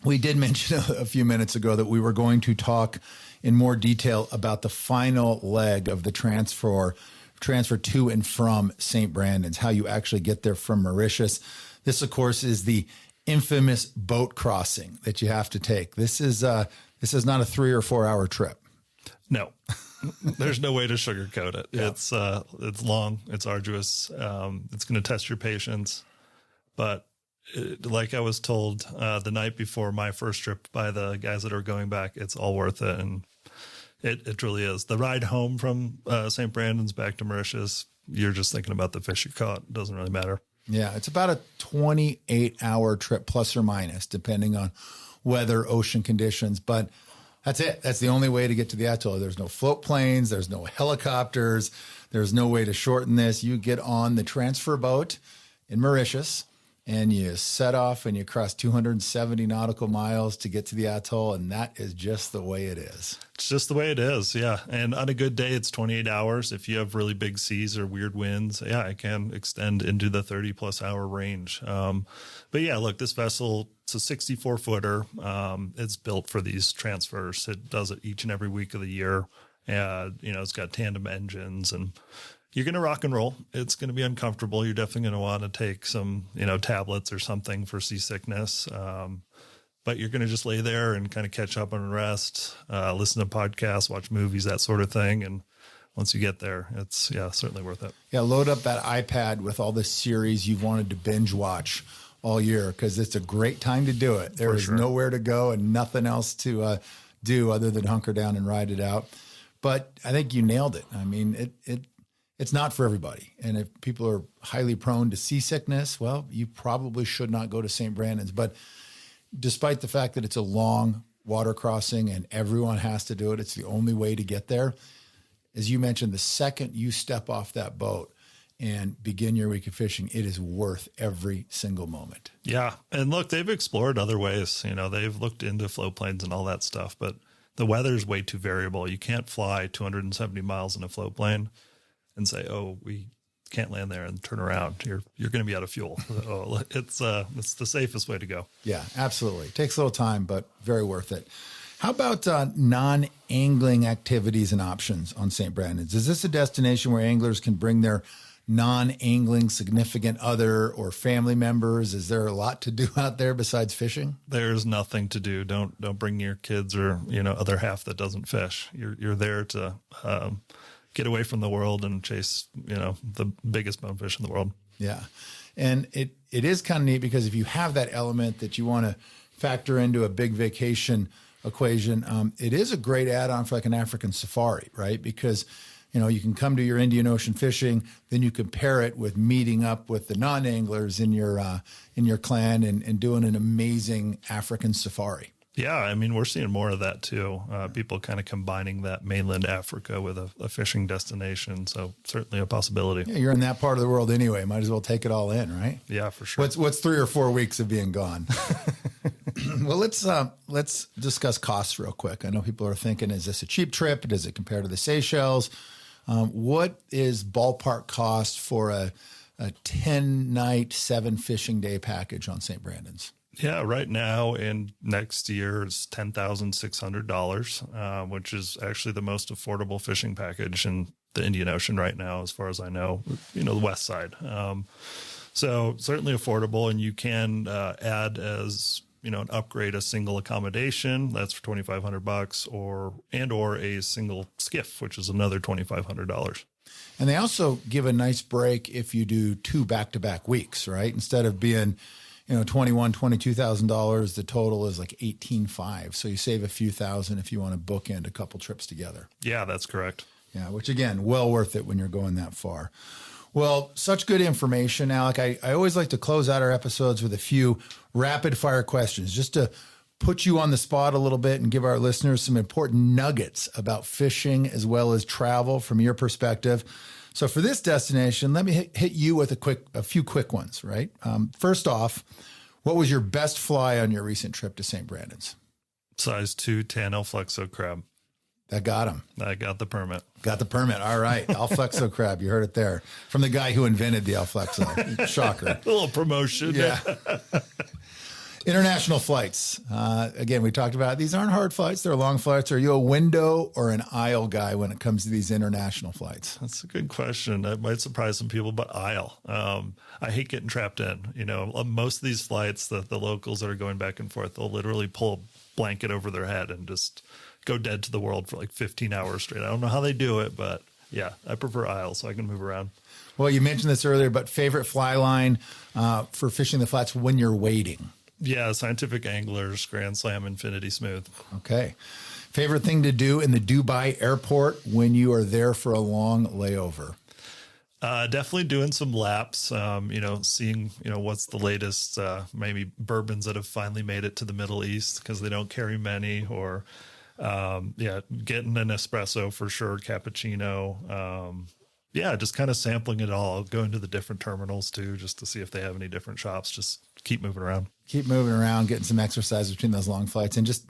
we did mention a few minutes ago that we were going to talk in more detail about the final leg of the transfer to and from St. Brandon's, how you actually get there from Mauritius. This, of course, is the infamous boat crossing that you have to take. This is not a 3 or 4 hour trip. No, there's no way to sugarcoat it. Yeah. It's long, it's arduous. It's going to test your patience. But like I was told the night before my first trip by the guys that are going back, it's all worth it. And it really is. The ride home from St. Brandon's back to Mauritius, you're just thinking about the fish you caught. It doesn't really matter. Yeah, it's about a 28-hour trip, plus or minus, depending on weather, ocean conditions. But that's it. That's the only way to get to the atoll. There's no float planes. There's no helicopters. There's no way to shorten this. You get on the transfer boat in Mauritius, and you set off and you cross 270 nautical miles to get to the atoll, and that is just the way it is. It's just the way it is, yeah. And on a good day, it's 28 hours. If you have really big seas or weird winds, yeah, it can extend into the 30-plus hour range. But yeah, look, this vessel, it's a 64-footer. It's built for these transfers. It does it each and every week of the year. It's got tandem engines, and you're going to rock and roll. It's going to be uncomfortable. You're definitely going to want to take some, tablets or something for seasickness. But you're going to just lay there and kind of catch up and rest, listen to podcasts, watch movies, that sort of thing. And once you get there, it's certainly worth it. Yeah, load up that iPad with all the series you've wanted to binge watch all year, because it's a great time to do it. There is nowhere to go and nothing else to do other than hunker down and ride it out. But I think you nailed it. I mean, it's not for everybody. And if people are highly prone to seasickness, well, you probably should not go to St. Brandon's. But despite the fact that it's a long water crossing and everyone has to do it, it's the only way to get there. As you mentioned, the second you step off that boat and begin your week of fishing, it is worth every single moment. Yeah. And look, they've explored other ways. They've looked into float planes and all that stuff, but the weather is way too variable. You can't fly 270 miles in a float plane and say, oh, we can't land there and turn around. You're going to be out of fuel. It's the safest way to go. Yeah, absolutely. It takes a little time, but very worth it. How about non-angling activities and options on St. Brandon's? Is this a destination where anglers can bring their non-angling significant other or family members? Is there a lot to do out there besides fishing? There's nothing to do. Don't bring your kids or, other half that doesn't fish. You're there to get away from the world and chase, the biggest bonefish in the world. Yeah. And it is kind of neat because if you have that element that you want to factor into a big vacation equation, it is a great add-on for like an African safari, right? Because you can come to your Indian Ocean fishing, then you compare it with meeting up with the non-anglers in your clan and doing an amazing African safari. Yeah, we're seeing more of that too. People kind of combining that mainland Africa with a fishing destination. So certainly a possibility. Yeah, you're in that part of the world anyway. Might as well take it all in, right? Yeah, for sure. What's 3 or 4 weeks of being gone? Well, let's discuss costs real quick. I know people are thinking, is this a cheap trip? Does it compare to the Seychelles? What is ballpark cost for a 10-night, 7 fishing day package on St. Brandon's? Yeah, right now and next year is $10,600, which is actually the most affordable fishing package in the Indian Ocean right now, as far as I know, the west side. So certainly affordable, and you can add as an upgrade a single accommodation that's for $2,500 or a single skiff, which is another $2,500. And they also give a nice break if you do 2 back-to-back weeks, right? Instead of being $22,000, the total is like $18,500. So you save a few thousand if you want to bookend a couple trips together. Yeah, that's correct. Yeah, which again, well worth it when you're going that far. Well, such good information, Alec. I always like to close out our episodes with a few rapid fire questions just to put you on the spot a little bit and give our listeners some important nuggets about fishing as well as travel from your perspective. So for this destination, let me hit you with a few quick ones, right? First off, what was your best fly on your recent trip to St. Brandon's? Size 2 tan El Flexo crab. That got him. I got the permit. Got the permit. All right. El Flexo crab. You heard it there from the guy who invented the El Flexo. Shocker. A little promotion. Yeah. International flights. Again, we talked about these aren't hard flights. They're long flights. Are you a window or an aisle guy when it comes to these international flights? That's a good question. That might surprise some people, but aisle. I hate getting trapped in. Most of these flights, the locals that are going back and forth, they'll literally pull a blanket over their head and just go dead to the world for like 15 hours straight. I don't know how they do it, but yeah, I prefer aisle so I can move around. Well, you mentioned this earlier, but favorite fly line for fishing the flats when you're waiting? Yeah, Scientific Anglers, Grand Slam, Infinity Smooth. Okay. Favorite thing to do in the Dubai airport when you are there for a long layover? Definitely doing some laps, seeing, what's the latest, maybe bourbons that have finally made it to the Middle East because they don't carry many, or, getting an espresso for sure, cappuccino. Just kind of sampling it all, going to the different terminals too, just to see if they have any different shops. Just keep moving around. Keep moving around, getting some exercise between those long flights and just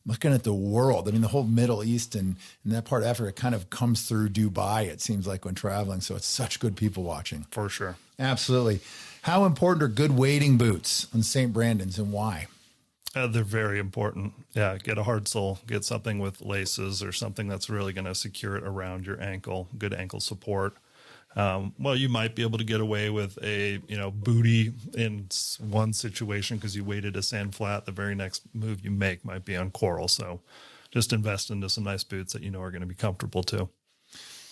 looking at the world. I mean, the whole Middle East and that part of Africa kind of comes through Dubai, it seems like, when traveling. So it's such good people watching. For sure. Absolutely. How important are good wading boots on St. Brandon's and why? They're very important. Yeah, get a hard sole, get something with laces or something that's really going to secure it around your ankle, good ankle support. You might be able to get away with a, booty in one situation because you waded a sand flat. The very next move you make might be on coral. So just invest into some nice boots that are going to be comfortable too.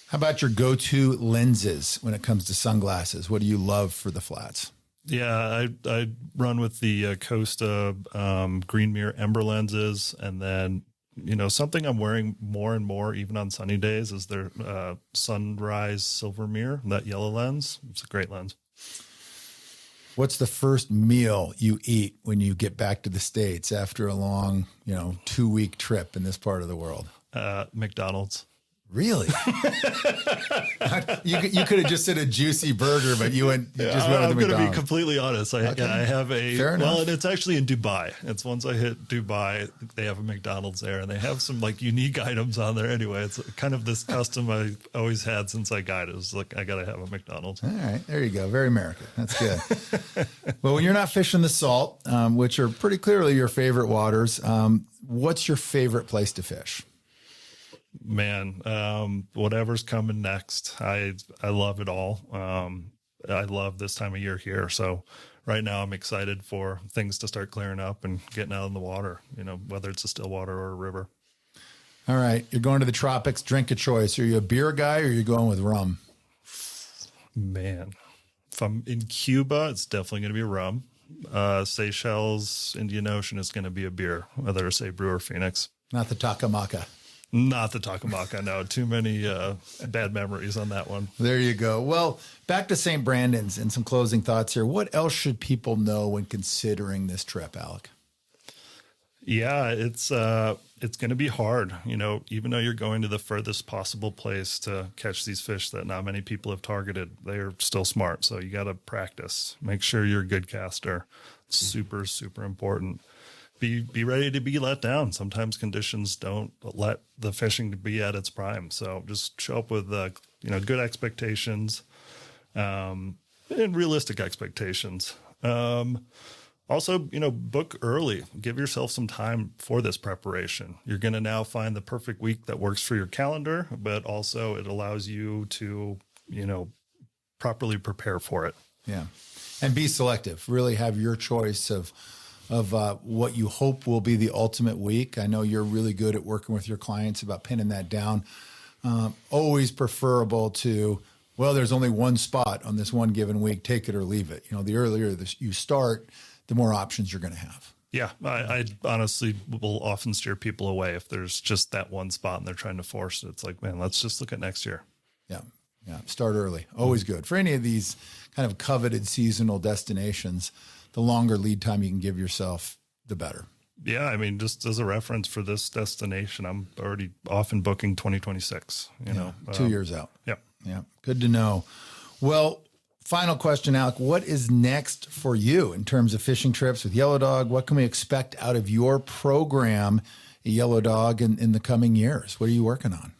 How about your go-to lenses when it comes to sunglasses? What do you love for the flats? Yeah, I run with the Costa Green Mirror Ember lenses, and then something I'm wearing more and more, even on sunny days, is their Sunrise Silver Mirror, that yellow lens. It's a great lens. What's the first meal you eat when you get back to the States after a long, 2-week trip in this part of the world? McDonald's. Really? you could have just said a juicy burger, but you just went with the McDonald's. I'm going to be completely honest. I have Fair enough. Well, and it's actually in Dubai. It's once I hit Dubai, they have a McDonald's there, and they have some unique items on there. Anyway, it's kind of this custom I always had since I got it. It was like, I got to have a McDonald's. All right. There you go. Very American. That's good. Well, when you're not fishing the salt, which are pretty clearly your favorite waters, what's your favorite place to fish? Man, whatever's coming next, I love it all. I love this time of year here. So right now I'm excited for things to start clearing up and getting out in the water, whether it's a still water or a river. All right. You're going to the tropics, drink of choice. Are you a beer guy or are you going with rum? Man, if I'm in Cuba, it's definitely going to be rum. Seychelles, Indian Ocean is going to be a beer, whether it's a Brew or Phoenix. Not the Takamaka. Not the Takamaka, no. Too many bad memories on that one. There you go. Well, back to St. Brandon's and some closing thoughts here. What else should people know when considering this trip, Alec? Yeah, it's going to be hard. Even though you're going to the furthest possible place to catch these fish that not many people have targeted, they're still smart. So you got to practice. Make sure you're a good caster. Super, super important. Be ready to be let down. Sometimes conditions don't let the fishing be at its prime. So just show up with good expectations, and realistic expectations. Also, book early. Give yourself some time for this preparation. You're going to now find the perfect week that works for your calendar, but also it allows you to, properly prepare for it. Yeah. And be selective. Really have your choice of what you hope will be the ultimate week. I know you're really good at working with your clients about pinning that down. Always preferable to, well, there's only one spot on this one given week, take it or leave it. The earlier you start, the more options you're going to have. Yeah, I honestly will often steer people away if there's just that one spot and they're trying to force it. It's like, man, let's just look at next year. Yeah. Start early. Always good. For any of these kind of coveted seasonal destinations, the longer lead time you can give yourself, the better. Yeah, I mean, just as a reference for this destination, I'm already off in booking 2026. 2 years out. Yep. Yeah. Good to know. Well, final question, Alec. What is next for you in terms of fishing trips with Yellow Dog? What can we expect out of your program, Yellow Dog, in the coming years? What are you working on?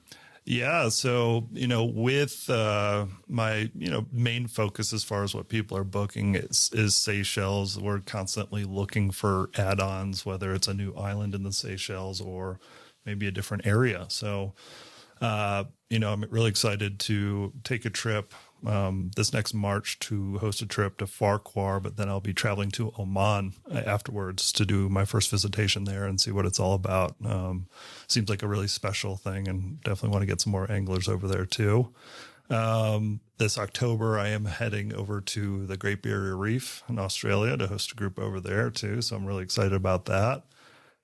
Yeah. So, with my, main focus as far as what people are booking is Seychelles. We're constantly looking for add-ons, whether it's a new island in the Seychelles or maybe a different area. So, I'm really excited to take a trip this next March to host a trip to Farquhar, but then I'll be traveling to Oman afterwards to do my first visitation there and see what it's all about. Seems like a really special thing, and definitely want to get some more anglers over there too. This October, I am heading over to the Great Barrier Reef in Australia to host a group over there too. So I'm really excited about that.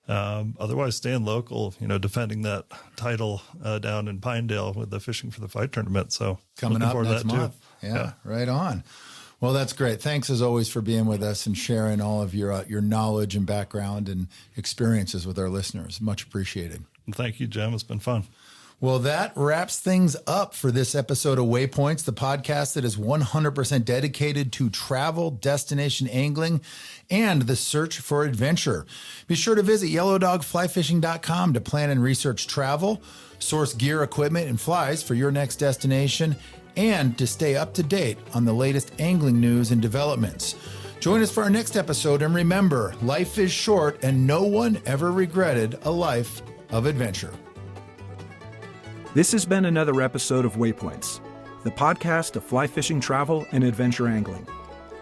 Otherwise staying local, defending that title down in Pinedale with the Fishing for the Fight tournament. So coming up next month. Yeah, right on. Well, that's great. Thanks as always for being with us and sharing all of your knowledge and background and experiences with our listeners. Much appreciated. Thank you, Jim. It's been fun. Well, that wraps things up for this episode of Waypoints, the podcast that is 100% dedicated to travel, destination angling, and the search for adventure. Be sure to visit yellowdogflyfishing.com to plan and research travel, source gear, equipment, and flies for your next destination, and to stay up to date on the latest angling news and developments. Join us for our next episode, and remember, life is short and no one ever regretted a life of adventure. This has been another episode of Waypoints, the podcast of fly fishing travel and adventure angling.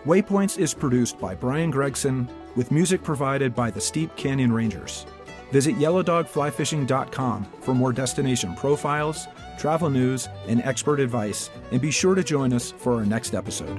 Waypoints is produced by Brian Gregson, with music provided by the Steep Canyon Rangers. Visit yellowdogflyfishing.com for more destination profiles, travel news, and expert advice, and be sure to join us for our next episode.